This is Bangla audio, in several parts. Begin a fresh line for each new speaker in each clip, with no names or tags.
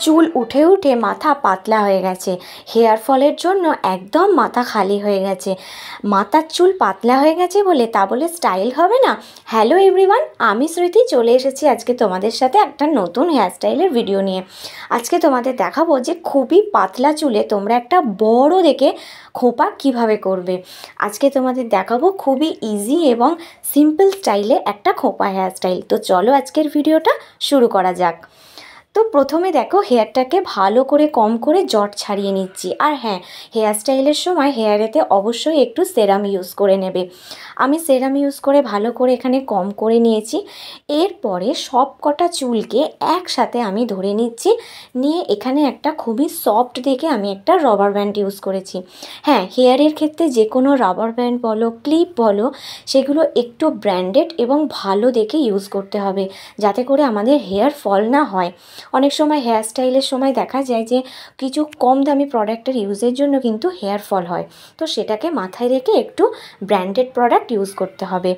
চুল উঠে উঠে মাথা পাতলা হয়ে গেছে, হেয়ার ফলের জন্য একদম মাথা খালি হয়ে গেছে। মাথার চুল পাতলা হয়ে গেছে বলে তা বলে স্টাইল হবে না? হ্যালো এভরিওয়ান, আমি স্মৃতি চলে এসেছি আজকে তোমাদের সাথে একটা নতুন হেয়ারস্টাইলের ভিডিও নিয়ে। আজকে তোমাদের দেখাবো যে খুবই পাতলা চুলে তোমরা একটা বড় দেখে খোপা কিভাবে করবে। আজকে তোমাদের দেখাবো খুবই ইজি এবং সিম্পল স্টাইলে একটা খোপা হেয়ারস্টাইল। তো চলো আজকের ভিডিওটা শুরু করা যাক। তো প্রথমে দেখো হেয়ারটাকে ভালো করে কম করে জট ছাড়িয়ে নিচ্ছি। আর হ্যাঁ, হেয়ার স্টাইলের সময় হেয়ারেতে অবশ্যই একটু সেরাম ইউজ করে নেবে। আমি সেরাম ইউজ করে ভালো করে এখানে কম করে নিয়েছি। এরপরে সব কটা চুলকে একসাথে আমি ধরে নিচ্ছি, নিয়ে এখানে একটা খুবই সফট দেখে আমি একটা রাবার ব্যান্ড ইউজ করেছি। হ্যাঁ, হেয়ারের ক্ষেত্রে যে কোনো রাবার ব্যান্ড বলো ক্লিপ বলো, সেগুলো একটু ব্র্যান্ডেড এবং ভালো দেখে ইউজ করতে হবে, যাতে করে আমাদের হেয়ার ফল না হয়। অনেক সময় হেয়ার স্টাইলের সময় দেখা যায় যে কিছু কম দামি প্রোডাক্টের ইউজের জন্য কিন্তু হেয়ার ফল হয়, তো সেটাকে মাথায় রেখে একটু ব্র্যান্ডেড প্রোডাক্ট ইউজ করতে হবে।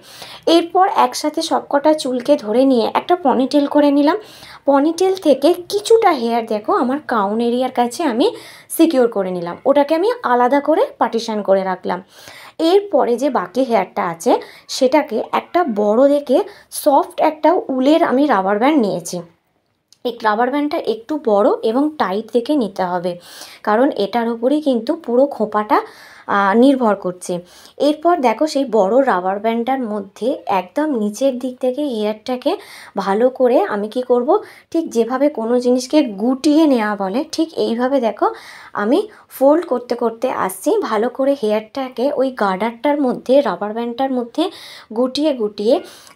এরপর একসাথে সবকটা চুলকে ধরে নিয়ে একটা পনিটেল করে নিলাম। পনিটেল থেকে কিছুটা হেয়ার দেখো আমার কাউন এরিয়ার কাছে আমি সিকিউর করে নিলাম, ওটাকে আমি আলাদা করে পার্টিশন করে রাখলাম। এরপরে যে বাকি হেয়ারটা আছে সেটাকে একটা বড় দেখে সফট একটা উলের আমি রাবার ব্যান্ড নিয়েছি। এই রাবার ব্যান্ডটা একটু বড় এবং টাইট দেখে নিতে হবে, কারণ এটার উপরেই কিন্তু পুরো খোঁপাটা নির্ভর করছে। এরপর দেখো সেই বড় রাবার ব্যান্ডটার মধ্যে একদম নিচের দিক থেকে হেয়ারটাকে ভালো করে আমি কি করব, ঠিক যেভাবে কোনো জিনিসকে গুটিয়ে নেওয়া বলে ঠিক এইভাবে দেখো আমি ফোল্ড করতে করতে আসছি, ভালো করে হেয়ারটাকে ওই গার্ডারটার মধ্যে রাবার ব্যান্ডটার মধ্যে গুটিয়ে গুটিয়ে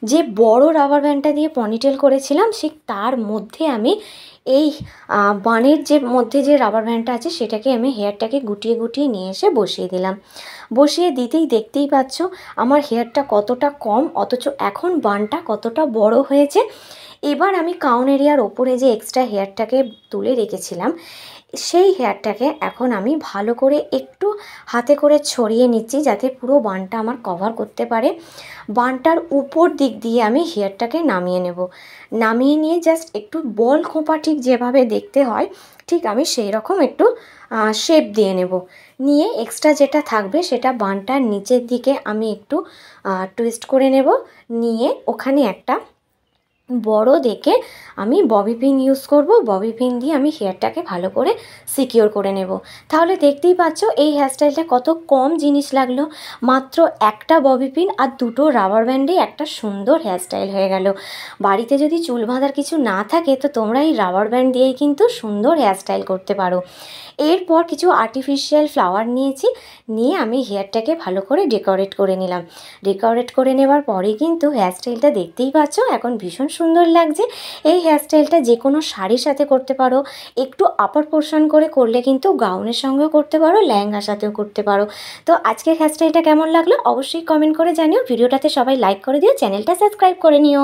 যে বড় রাবার ব্যান্ডটা দিয়ে পনিটেল করেছিলাম ঠিক তার মধ্যে আমি এই বানের যে মধ্যে যে রাবার ব্যান্ডটা আছে সেটাকে আমি হেয়ারটাকে গুটিয়ে গুটিয়ে নিয়ে এসে বসিয়ে দিলাম। বসিয়ে দিতেই দেখতেই পাচ্ছ আমার হেয়ারটা কতটা কম, অথচ এখন বানটা কতটা বড় হয়েছে। এবার আমি কাউন এরিয়ার ওপরে যে এক্সট্রা হেয়ারটাকে তুলে রেখেছিলাম সেই হেয়ারটাকে এখন আমি ভালো করে একটু হাতে করে ছড়িয়ে নিচ্ছি, যাতে পুরো বানটা আমার কভার করতে পারে। বানটার উপর দিক দিয়ে আমি হেয়ারটাকে নামিয়ে নেব। নামিয়ে নিয়ে জাস্ট একটু বল খোঁপা ঠিক যেভাবে দেখতে হয় ঠিক আমি সেই রকম একটু শেপ দিয়ে নেব। নিয়ে এক্সট্রা যেটা থাকবে সেটা বানটার নিচের দিকে আমি একটু টুইস্ট করে নেব। নিয়ে ওখানে একটা বড় দেখে আমি ববি পিন ইউজ করব। ববি পিন দিয়ে আমি হেয়ারটাকে ভালো করে সিকিওর করে নেব। তাহলে দেখতেই পাচ্ছ এই হেয়ারস্টাইলটা কত কম জিনিস লাগলো, মাত্র একটা ববি পিন আর দুটো রাবার ব্যান্ডে একটা সুন্দর হেয়ারস্টাইল হয়ে গেল। বাড়িতে যদি চুল বাঁধার কিছু না থাকে তো তোমরা এই রাবার ব্যান্ড দিয়েই কিন্তু সুন্দর হেয়ারস্টাইল করতে পারো। এরপর কিছু আর্টিফিশিয়াল ফ্লাওয়ার নিয়েছি, নিয়ে আমি হেয়ারটাকে ভালো করে ডেকোরেট করে নিলাম। ডেকোরেট করে নেওয়ার পরে কিন্তু হেয়ারস্টাইলটা দেখতেই পাচ্ছ এখন ভীষণ সুন্দর লাগছে। এই হেয়ারস্টাইলটা যে কোনো শাড়ির সাথে করতে পারো, একটু আপার পোর্শন করে করলে কিন্তু গাউনের সঙ্গেও করতে পারো, লেহেঙ্গার সাথেও করতে পারো। তো আজকের হেয়ারস্টাইলটা কেমন লাগলো অবশ্যই কমেন্ট করে জানিও। ভিডিওটাতে সবাই লাইক করে দিও, চ্যানেলটা সাবস্ক্রাইব করে নিও।